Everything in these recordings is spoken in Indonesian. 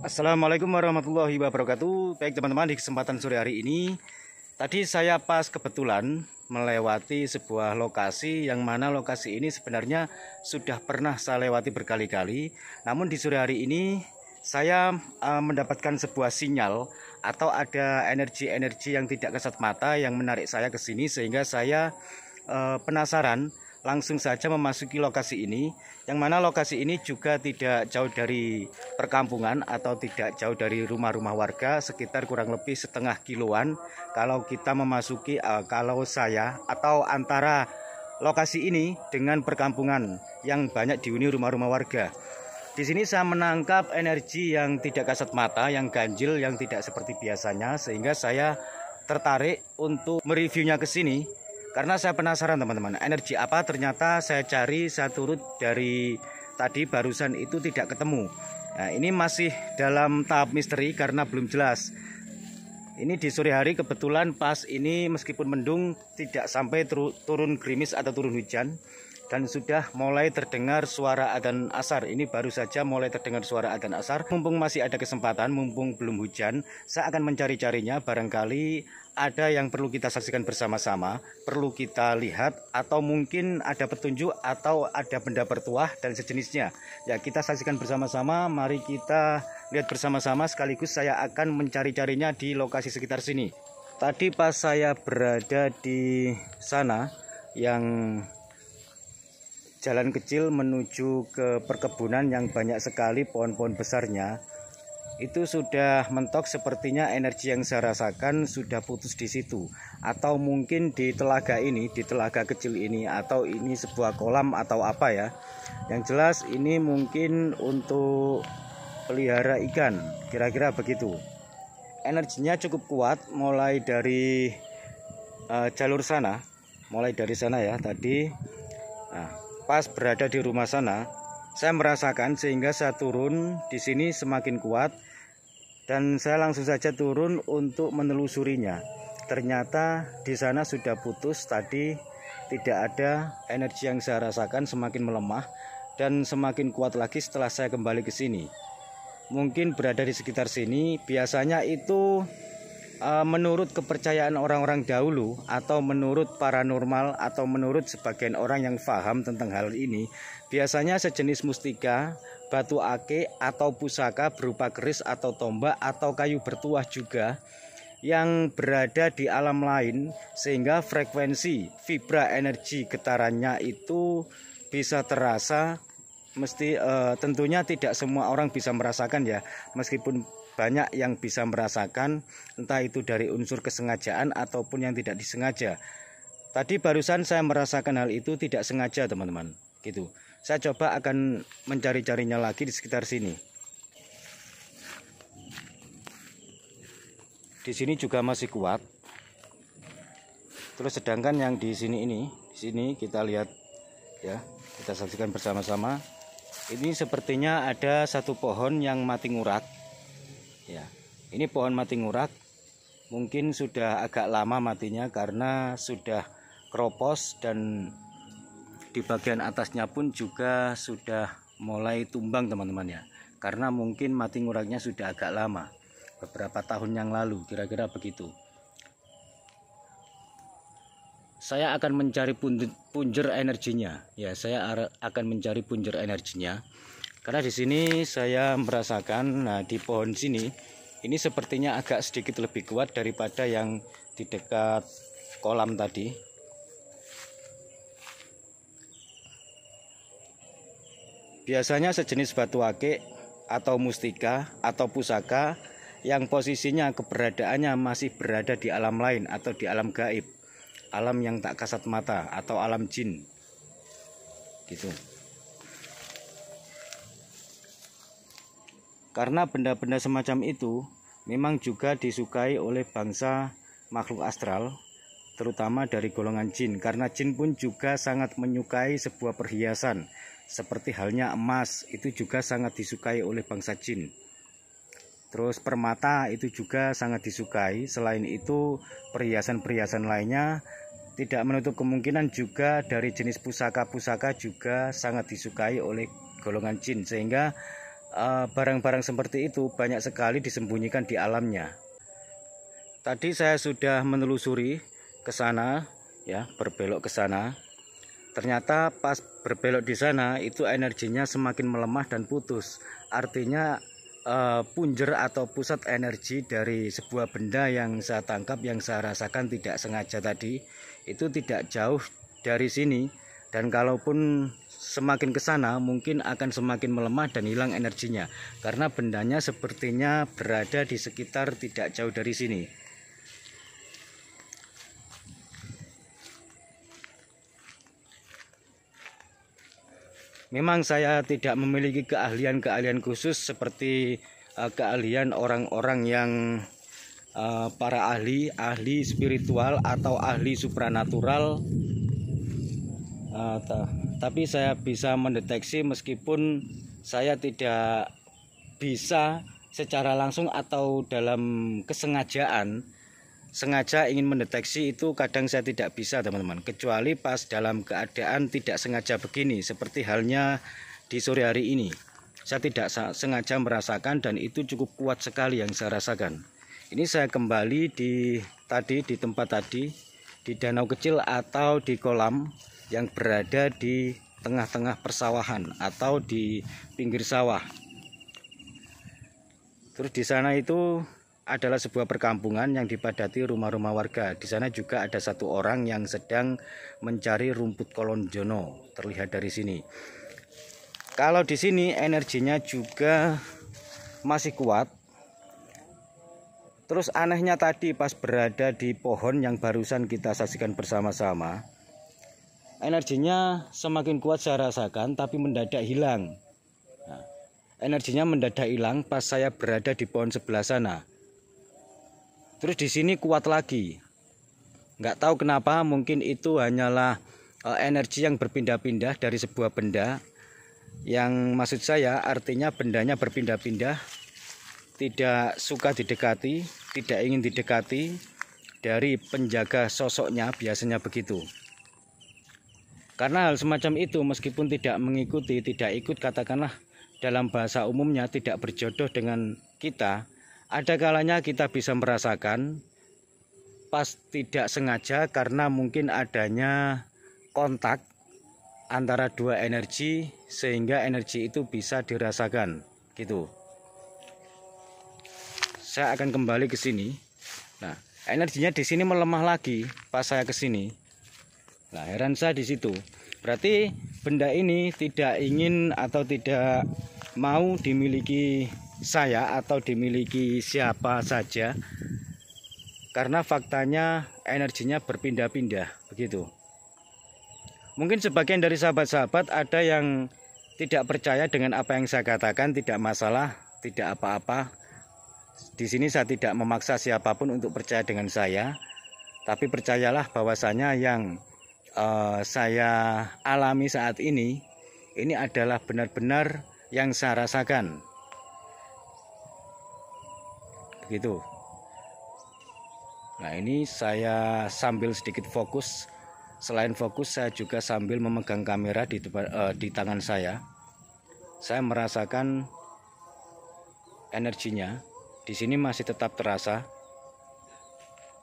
Assalamualaikum warahmatullahi wabarakatuh. Baik teman-teman, di kesempatan sore hari ini tadi saya pas kebetulan melewati sebuah lokasi yang mana lokasi ini sebenarnya sudah pernah saya lewati berkali-kali. Namun di sore hari ini saya mendapatkan sebuah sinyal atau ada energi-energi yang tidak kasat mata yang menarik saya ke sini, sehingga saya penasaran, langsung saja memasuki lokasi ini, yang mana lokasi ini juga tidak jauh dari perkampungan atau tidak jauh dari rumah-rumah warga, sekitar kurang lebih setengah kiloan kalau kita memasuki kalau saya atau antara lokasi ini dengan perkampungan yang banyak dihuni rumah-rumah warga. Di sini saya menangkap energi yang tidak kasat mata, yang ganjil, yang tidak seperti biasanya, sehingga saya tertarik untuk mereviewnya ke sini. Karena saya penasaran teman-teman, energi apa. Ternyata saya cari, saya turut dari tadi barusan itu tidak ketemu. Nah, ini masih dalam tahap misteri karena belum jelas. Ini di sore hari kebetulan pas ini meskipun mendung tidak sampai turun gerimis atau turun hujan. Dan sudah mulai terdengar suara adzan asar. Ini baru saja mulai terdengar suara adzan asar. Mumpung masih ada kesempatan, mumpung belum hujan, saya akan mencari-carinya. Barangkali ada yang perlu kita saksikan bersama-sama, perlu kita lihat, atau mungkin ada petunjuk atau ada benda bertuah dan sejenisnya. Ya, kita saksikan bersama-sama. Mari kita lihat bersama-sama, sekaligus saya akan mencari-carinya di lokasi sekitar sini. Tadi pas saya berada di sana, yang jalan kecil menuju ke perkebunan yang banyak sekali pohon-pohon besarnya, itu sudah mentok. Sepertinya energi yang saya rasakan sudah putus di situ, atau mungkin di telaga ini, di telaga kecil ini, atau ini sebuah kolam atau apa ya. Yang jelas ini mungkin untuk pelihara ikan, kira-kira begitu. Energinya cukup kuat mulai dari jalur sana, mulai dari sana ya tadi. Nah, pas berada di rumah sana, saya merasakan, sehingga saya turun di sini semakin kuat, dan saya langsung saja turun untuk menelusurinya. Ternyata di sana sudah putus tadi, tidak ada. Energi yang saya rasakan semakin melemah dan semakin kuat lagi setelah saya kembali ke sini. Mungkin berada di sekitar sini, biasanya itu menurut kepercayaan orang-orang dahulu, atau menurut paranormal, atau menurut sebagian orang yang paham tentang hal ini, biasanya sejenis mustika, batu ake, atau pusaka berupa keris atau tombak atau kayu bertuah juga yang berada di alam lain, sehingga frekuensi vibra energi getarannya itu bisa terasa. Tentunya tidak semua orang bisa merasakan ya, meskipun banyak yang bisa merasakan, entah itu dari unsur kesengajaan ataupun yang tidak disengaja. Tadi barusan saya merasakan hal itu tidak sengaja teman-teman, gitu. Saya coba akan mencari-carinya lagi di sekitar sini. Di sini juga masih kuat. Terus sedangkan yang di sini ini, di sini kita lihat ya, kita saksikan bersama-sama. Ini sepertinya ada satu pohon yang mati ngurak. Ya, ini pohon mati ngurak, mungkin sudah agak lama matinya karena sudah keropos, dan di bagian atasnya pun juga sudah mulai tumbang teman-teman ya, karena mungkin mati nguraknya sudah agak lama, beberapa tahun yang lalu, kira-kira begitu. Saya akan mencari punjer energinya ya, saya akan mencari punjer energinya. Karena di sini saya merasakan, nah di pohon sini ini sepertinya agak sedikit lebih kuat daripada yang di dekat kolam tadi. Biasanya sejenis batu akik atau mustika atau pusaka yang posisinya keberadaannya masih berada di alam lain atau di alam gaib, alam yang tak kasat mata atau alam jin, gitu. Karena benda-benda semacam itu memang juga disukai oleh bangsa makhluk astral, terutama dari golongan jin. Karena jin pun juga sangat menyukai sebuah perhiasan, seperti halnya emas, itu juga sangat disukai oleh bangsa jin. Terus permata itu juga sangat disukai. Selain itu perhiasan-perhiasan lainnya tidak menutup kemungkinan juga dari jenis pusaka-pusaka juga sangat disukai oleh golongan jin, sehingga barang-barang seperti itu banyak sekali disembunyikan di alamnya. Tadi saya sudah menelusuri ke sana, ya, berbelok ke sana. Ternyata pas berbelok di sana itu energinya semakin melemah dan putus. Artinya punjer atau pusat energi dari sebuah benda yang saya tangkap, yang saya rasakan tidak sengaja tadi, itu tidak jauh dari sini. Dan kalaupun semakin ke sana mungkin akan semakin melemah dan hilang energinya, karena bendanya sepertinya berada di sekitar tidak jauh dari sini. Memang saya tidak memiliki keahlian-keahlian khusus seperti keahlian orang-orang yang para ahli spiritual atau ahli supranatural. Tapi saya bisa mendeteksi meskipun saya tidak bisa secara langsung atau dalam kesengajaan sengaja ingin mendeteksi itu, kadang saya tidak bisa teman-teman, kecuali pas dalam keadaan tidak sengaja begini, seperti halnya di sore hari ini. Saya tidak sengaja merasakan dan itu cukup kuat sekali yang saya rasakan. Ini saya kembali di tempat tadi, di danau kecil atau di kolam yang berada di tengah-tengah persawahan atau di pinggir sawah. Terus di sana itu adalah sebuah perkampungan yang dipadati rumah-rumah warga. Di sana juga ada satu orang yang sedang mencari rumput kolonjono, terlihat dari sini. Kalau di sini energinya juga masih kuat. Terus anehnya tadi pas berada di pohon yang barusan kita saksikan bersama-sama, energinya semakin kuat saya rasakan, tapi mendadak hilang. Nah, energinya mendadak hilang pas saya berada di pohon sebelah sana. Terus di sini kuat lagi. Nggak tahu kenapa, mungkin itu hanyalah energi yang berpindah-pindah dari sebuah benda. Yang maksud saya artinya bendanya berpindah-pindah, tidak suka didekati, tidak ingin didekati dari penjaga sosoknya, biasanya begitu. Karena hal semacam itu meskipun tidak mengikuti, tidak ikut, katakanlah dalam bahasa umumnya tidak berjodoh dengan kita, ada kalanya kita bisa merasakan pas tidak sengaja karena mungkin adanya kontak antara dua energi sehingga energi itu bisa dirasakan gitu. Saya akan kembali ke sini. Nah, energinya di sini melemah lagi pas saya ke sini. Nah, heran saya di situ. Berarti benda ini tidak ingin atau tidak mau dimiliki saya atau dimiliki siapa saja. Karena faktanya energinya berpindah-pindah, begitu. Mungkin sebagian dari sahabat-sahabat ada yang tidak percaya dengan apa yang saya katakan, tidak masalah, tidak apa-apa. Di sini saya tidak memaksa siapapun untuk percaya dengan saya. Tapi percayalah bahwasanya yang saya alami saat ini adalah benar-benar yang saya rasakan. Begitu. Nah, ini saya sambil sedikit fokus. Selain fokus, saya juga sambil memegang kamera di tangan saya. Saya merasakan energinya. Di sini masih tetap terasa.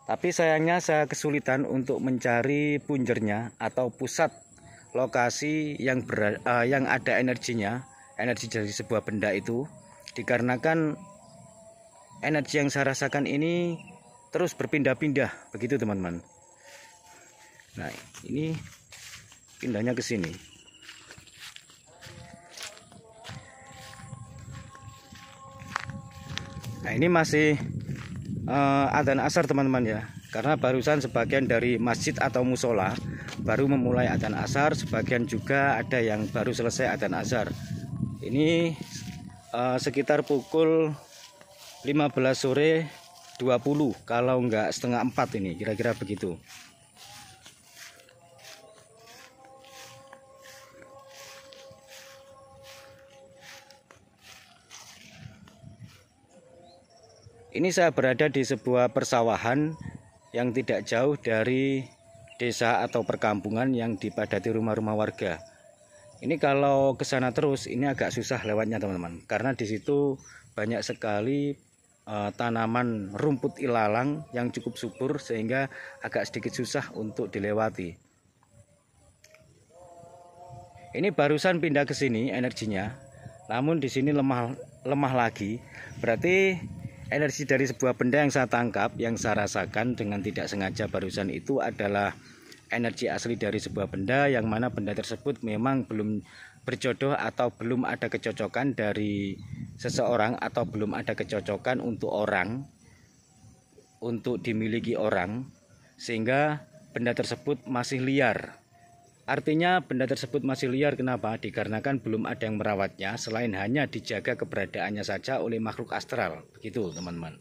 Tapi sayangnya saya kesulitan untuk mencari punjernya atau pusat lokasi yang ada energinya, energi dari sebuah benda itu, dikarenakan energi yang saya rasakan ini terus berpindah-pindah, begitu teman-teman. Nah, ini pindahnya ke sini. Nah, ini masih adzan asar teman-teman ya, karena barusan sebagian dari masjid atau musola baru memulai adzan asar, sebagian juga ada yang baru selesai adzan asar. Ini sekitar pukul 15 sore 20 kalau enggak setengah 4 ini, kira-kira begitu. Ini saya berada di sebuah persawahan yang tidak jauh dari desa atau perkampungan yang dipadati rumah-rumah warga. Ini kalau ke sana terus ini agak susah lewatnya teman-teman, karena di situ banyak sekali tanaman rumput ilalang yang cukup subur sehingga agak sedikit susah untuk dilewati. Ini barusan pindah ke sini energinya, namun di sini lemah lagi. Berarti energi dari sebuah benda yang saya tangkap, yang saya rasakan dengan tidak sengaja barusan itu adalah energi asli dari sebuah benda, yang mana benda tersebut memang belum berjodoh atau belum ada kecocokan dari seseorang, atau belum ada kecocokan untuk dimiliki orang, sehingga benda tersebut masih liar. Artinya benda tersebut masih liar, kenapa? Dikarenakan belum ada yang merawatnya, selain hanya dijaga keberadaannya saja oleh makhluk astral. Begitu teman-teman.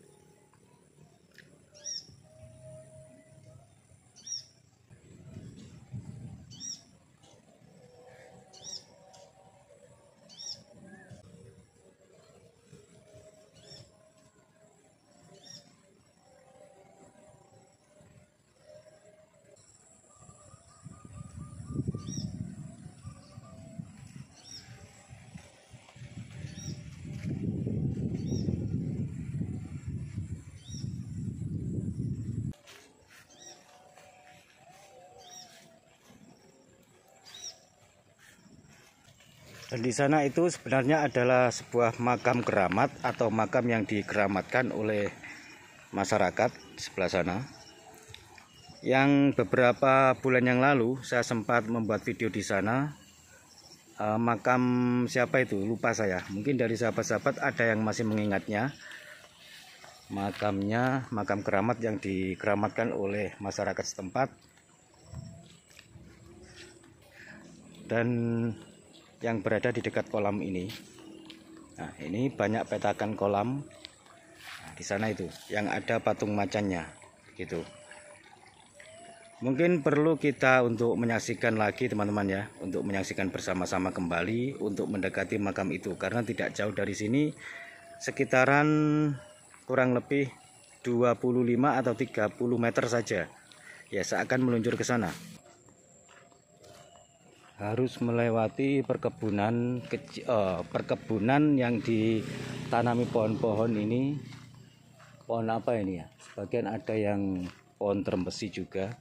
Dan di sana itu sebenarnya adalah sebuah makam keramat atau makam yang dikeramatkan oleh masyarakat di sebelah sana. Yang beberapa bulan yang lalu saya sempat membuat video di sana. Makam siapa itu? Lupa saya. Mungkin dari sahabat-sahabat ada yang masih mengingatnya. Makamnya, makam keramat yang dikeramatkan oleh masyarakat setempat. Dan yang berada di dekat kolam ini. Nah, ini banyak petakan kolam. Nah, di sana itu yang ada patung macannya, gitu. Mungkin perlu kita untuk menyaksikan lagi teman-teman ya, untuk menyaksikan bersama-sama kembali untuk mendekati makam itu, karena tidak jauh dari sini, sekitaran kurang lebih 25 atau 30 meter saja. Ya, saya akan meluncur ke sana. Harus melewati perkebunan yang ditanami pohon-pohon ini. Pohon apa ini ya? Sebagian ada yang pohon terembesi juga.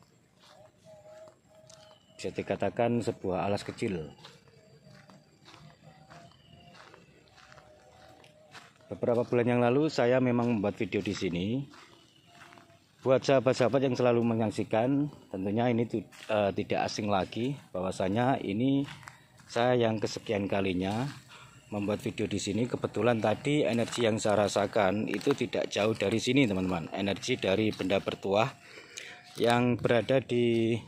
Bisa dikatakan sebuah alas kecil. Beberapa bulan yang lalu saya memang membuat video di sini. Buat sahabat-sahabat yang selalu menyaksikan, tentunya ini tidak asing lagi bahwasanya ini saya yang kesekian kalinya membuat video di sini. Kebetulan tadi energi yang saya rasakan itu tidak jauh dari sini teman-teman. Energi dari benda bertuah yang berada di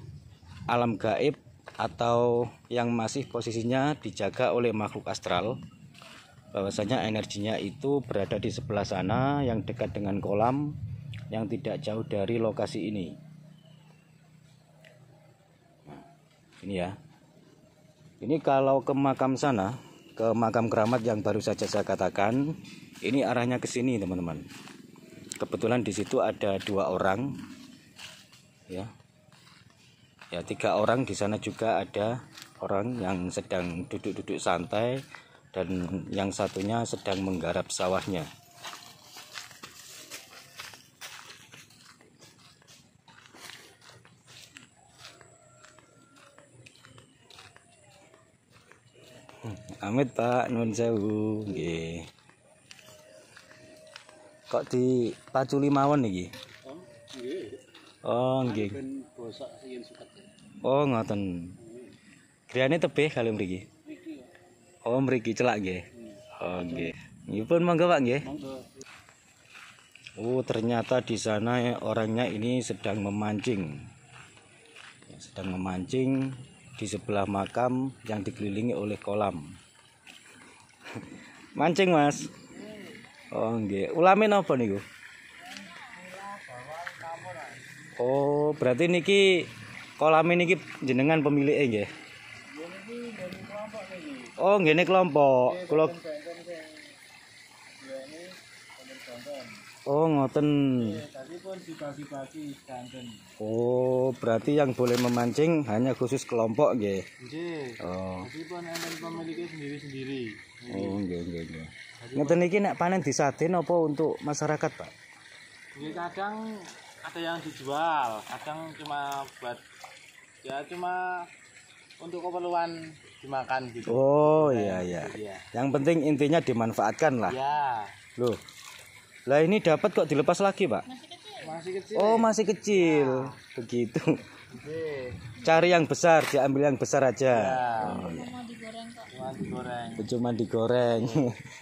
alam gaib atau yang masih posisinya dijaga oleh makhluk astral. Bahwasanya energinya itu berada di sebelah sana yang dekat dengan kolam, yang tidak jauh dari lokasi ini. Nah, ini ya. Ini kalau ke makam sana, ke makam keramat yang baru saja saya katakan, ini arahnya ke sini teman-teman. Kebetulan di situ ada 2 orang, ya. Ya, 3 orang. Di sana juga ada orang yang sedang duduk-duduk santai dan yang satunya sedang menggarap sawahnya. Amit Pak, nuwun sewu nggih. Kok dipaculi mawon niki? Oh, nggih. Oh, ngoten. Griyane tebih kali mriki. Oh, mriki celak nggih. Oh, nggih. Nggih monggo Pak nggih. Oh, ternyata di sana orangnya ini sedang memancing. Sedang memancing di sebelah makam yang dikelilingi oleh kolam. Mancing Mas. Oh nggih. Ulame napa niku? Oh, berarti niki kolam niki jenengan pemiliknya nggih. Oh, ngene kelompok. Kula Oh, ngoten. Tadi pun dibagi-bagi kanten. Oh, berarti yang boleh memancing hanya khusus kelompok nggih. Nggih. Oh. Tadi pun enten pemiliknya sendiri-sendiri. Oh, nggih. Ngeten iki nek panen disaden apa untuk masyarakat, Pak? Nggih, kadang ada yang dijual, kadang cuma buat ya cuma untuk keperluan dimakan gitu. Oh, iya. Iya. Yang penting intinya dimanfaatkan lah. Ya, Loh. Lah ini dapat kok dilepas lagi, Pak? masih kecil. Oh, masih kecil. Begitu. Nggih. Cari yang besar, diambil yang besar aja. Ya, Oh, iya. cuma digoreng. Cuma digoreng.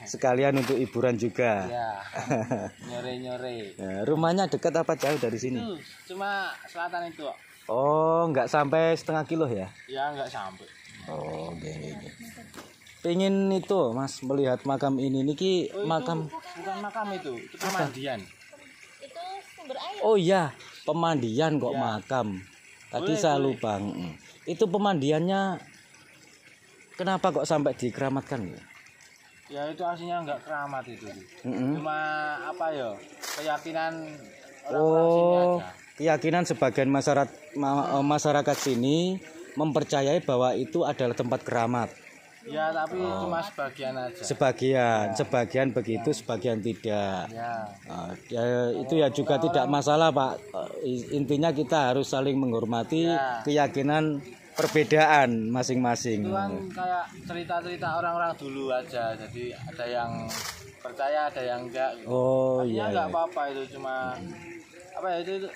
Sekalian untuk hiburan juga. Ya. Nyore-nyore. Nah, rumahnya dekat apa jauh dari sini? Itu cuma selatan itu. Kok. Oh, nggak sampai setengah kilo ya? Ya enggak sampai. Oh, oke. Pengen itu, Mas, melihat makam ini. Niki Oh, makam. bukan makam itu pemandian. Itu sumber air. Oh iya, pemandian kok Ya. makam. Tadi Boleh, saya boleh. lupa. Itu pemandiannya kenapa kok sampai dikeramatkan ya? Ya itu aslinya enggak keramat itu. Mm-mm. Cuma apa ya? Keyakinan orang-orang sini Oh, aja. keyakinan sebagian masyarakat sini mempercayai bahwa itu adalah tempat keramat. Ya tapi cuma sebagian aja. Sebagian begitu, sebagian tidak. Ya. Itu ya juga tidak masalah, Pak. Intinya kita harus saling menghormati keyakinan perbedaan masing-masing. Itu kan kayak cerita-cerita orang-orang dulu aja. Jadi ada yang percaya, ada yang enggak. Gitu. Oh Artinya iya. enggak apa-apa itu cuma apa ya itu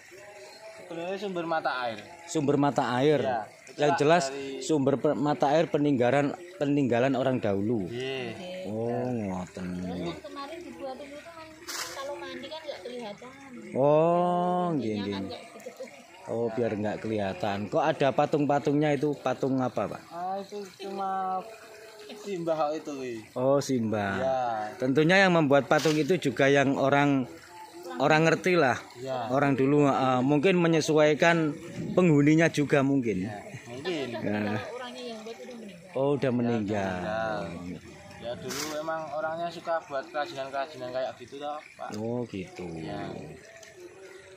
sebenarnya sumber mata air. Sumber mata air. Ya, Yang jelas dari- sumber mata air peninggalan orang dahulu. Iya. Oh, ngoten. Yang kemarin dibuatin itu kan kalau mandi kan nggak kelihatan. Oh, Intinya nggih. kan kayak gitu. Oh, biar nggak kelihatan. Kok ada patung-patungnya itu patung apa, Pak? Itu cuma simbah itu. Oh, Simba. Ya. Tentunya yang membuat patung itu juga yang orang ngerti lah. Ya. Orang dulu mungkin menyesuaikan penghuninya juga mungkin. Mungkin. Nah, Orangnya yang buat udah meninggal. oh, udah meninggal. Ya dulu emang orangnya suka buat kerajinan-kerajinan kayak gitu toh, Pak. Oh, gitu. Ya.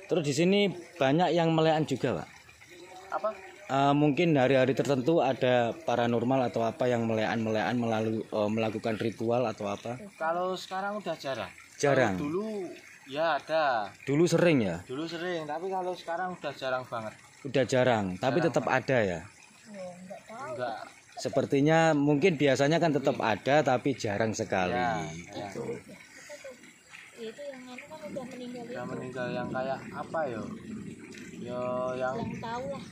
Terus di sini banyak yang melean juga, Pak. Apa? Mungkin hari-hari tertentu ada paranormal atau apa yang melean melalui melakukan ritual atau apa? Kalau sekarang udah jarang. Jarang. Kalau dulu ya ada. Dulu sering ya? Dulu sering, tapi kalau sekarang udah jarang banget. Udah jarang, tapi tetap ada ya. Enggak. Sepertinya mungkin biasanya kan tetap ada tapi jarang sekali. Ya. Gitu. Itu yang anu kan udah meninggal Udah meninggal yang kayak apa yo? Yo yang yang tahu lah.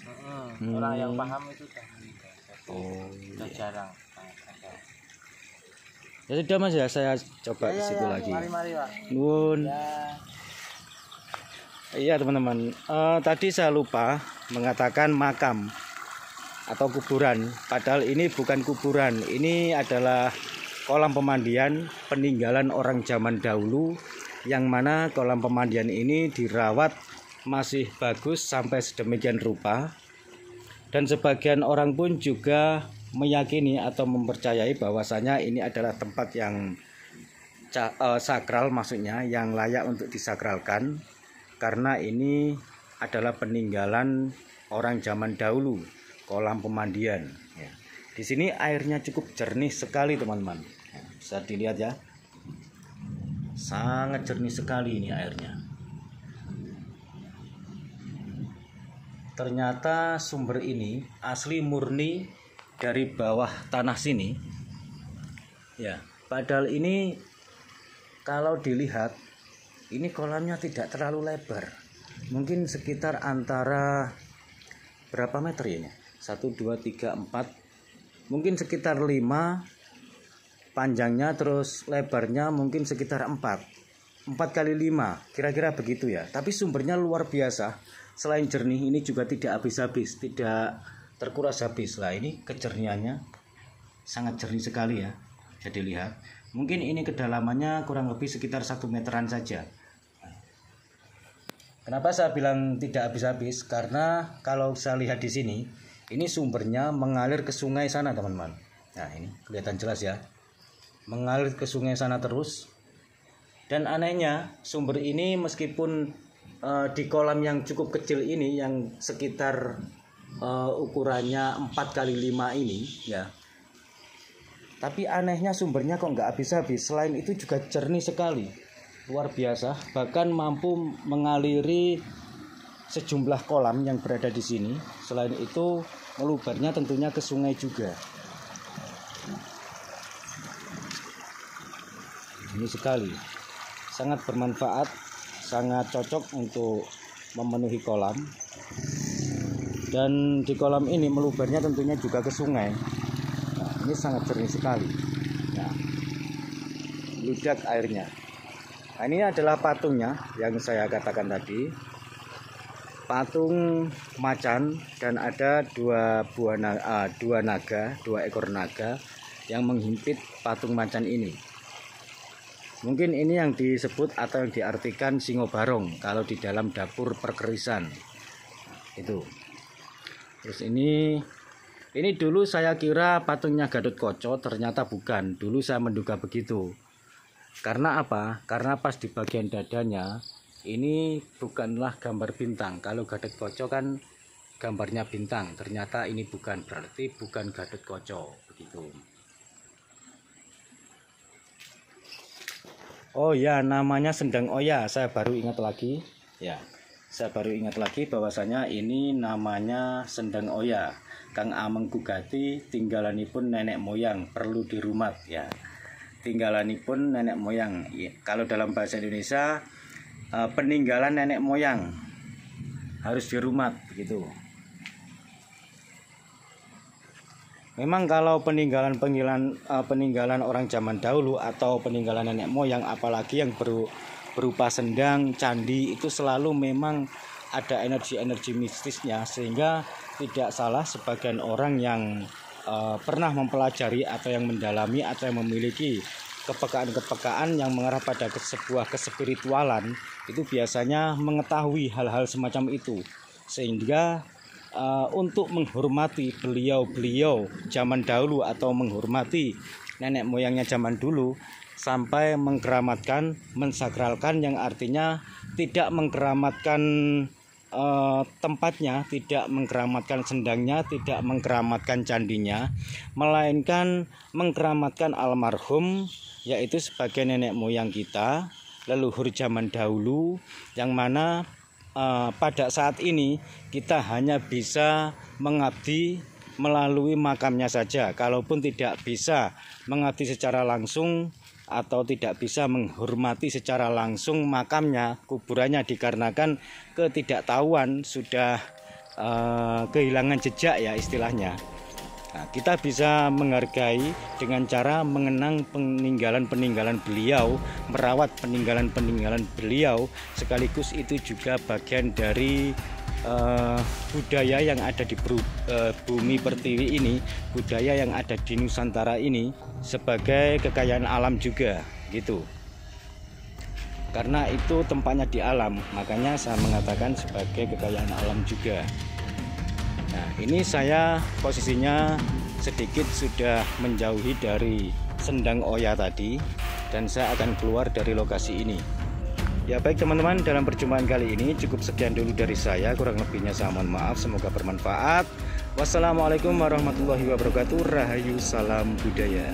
orang yang paham itu udah meninggal. Oh. Udah jarang. Ada. Ya sudah Mas ya, saya coba ke situ lagi. Mari, Pak. Nun. Ya. Iya teman-teman, tadi saya lupa mengatakan makam atau kuburan. Padahal ini bukan kuburan, ini adalah kolam pemandian peninggalan orang zaman dahulu, yang mana kolam pemandian ini dirawat masih bagus sampai sedemikian rupa. Dan sebagian orang pun juga meyakini atau mempercayai bahwasanya ini adalah tempat yang sakral, maksudnya yang layak untuk disakralkan. Karena ini adalah peninggalan orang zaman dahulu, kolam pemandian. Ya. Di sini airnya cukup jernih sekali teman-teman. Ya, bisa dilihat ya, sangat jernih sekali ini airnya. Ternyata sumber ini asli murni dari bawah tanah sini. Ya, padahal ini kalau dilihat, ini kolamnya tidak terlalu lebar, mungkin sekitar antara berapa meter ya ini? 1, 2, 3, 4, mungkin sekitar 5 panjangnya, terus lebarnya mungkin sekitar 4 kali 5, kira-kira begitu ya. Tapi sumbernya luar biasa, selain jernih ini juga tidak habis-habis, tidak terkuras habis. Lah ini kejernihannya sangat jernih sekali ya. Jadi lihat, mungkin ini kedalamannya kurang lebih sekitar 1 meteran saja. Kenapa saya bilang tidak habis-habis? Karena kalau saya lihat di sini, ini sumbernya mengalir ke sungai sana, teman-teman. Nah, ini kelihatan jelas ya. Mengalir ke sungai sana terus. Dan anehnya sumber ini meskipun di kolam yang cukup kecil ini, yang sekitar ukurannya 4x5 ini ya, tapi anehnya sumbernya kok nggak habis-habis. Selain itu juga jernih sekali, luar biasa, bahkan mampu mengaliri sejumlah kolam yang berada di sini. Selain itu melubernya tentunya ke sungai juga. Ini sekali, sangat bermanfaat, sangat cocok untuk memenuhi kolam. Dan di kolam ini melubernya tentunya juga ke sungai. Nah, ini sangat jernih sekali. Nah, ludak airnya. Nah, ini adalah patungnya yang saya katakan tadi, patung macan, dan ada dua ekor naga yang menghimpit patung macan ini. Mungkin ini yang disebut atau yang diartikan singo barong kalau di dalam dapur perkerisan itu. Terus ini dulu saya kira patungnya Gatotkaca, ternyata bukan. Dulu saya menduga begitu. Karena apa? Karena pas di bagian dadanya ini bukanlah gambar bintang. Kalau Gatotkaca kan gambarnya bintang. Ternyata ini bukan, berarti bukan Gatotkaca begitu. Oh ya, namanya Sendang Oya. Saya baru ingat lagi. Ya, saya baru ingat lagi bahwasanya ini namanya Sendang Oya. Kang Ameng Gugati tinggalanipun nenek moyang, perlu dirumat ya. Tinggalanipun nenek moyang. Ya, kalau dalam bahasa Indonesia peninggalan nenek moyang harus dirumat begitu. Memang kalau peninggalan orang zaman dahulu atau peninggalan nenek moyang, apalagi yang berupa sendang, candi, itu selalu memang ada energi-energi mistisnya, sehingga tidak salah sebagian orang yang pernah mempelajari atau yang mendalami atau yang memiliki kepekaan-kepekaan yang mengarah pada sebuah kespiritualan itu biasanya mengetahui hal-hal semacam itu, sehingga untuk menghormati beliau-beliau zaman dahulu atau menghormati nenek moyangnya zaman dulu, sampai mengkeramatkan, mensakralkan, yang artinya tidak mengkeramatkan tempatnya, tidak mengkeramatkan sendangnya, tidak mengkeramatkan candinya, melainkan mengkeramatkan almarhum, yaitu sebagai nenek moyang kita, leluhur zaman dahulu, yang mana pada saat ini kita hanya bisa mengabdi melalui makamnya saja. Kalaupun tidak bisa mengabdi secara langsung atau tidak bisa menghormati secara langsung makamnya, kuburannya, dikarenakan ketidaktahuan, sudah kehilangan jejak ya istilahnya. Nah, kita bisa menghargai dengan cara mengenang peninggalan-peninggalan beliau, merawat peninggalan-peninggalan beliau, sekaligus itu juga bagian dari budaya yang ada di bumi pertiwi ini, budaya yang ada di Nusantara ini, sebagai kekayaan alam juga gitu. Karena itu tempatnya di alam, makanya saya mengatakan sebagai kekayaan alam juga. Nah, ini saya posisinya sedikit sudah menjauhi dari Sendang Oya tadi, dan saya akan keluar dari lokasi ini. Ya baik teman-teman, dalam perjumpaan kali ini cukup sekian dulu dari saya, kurang lebihnya saya mohon maaf, semoga bermanfaat. Wassalamualaikum warahmatullahi wabarakatuh. Rahayu, salam budaya.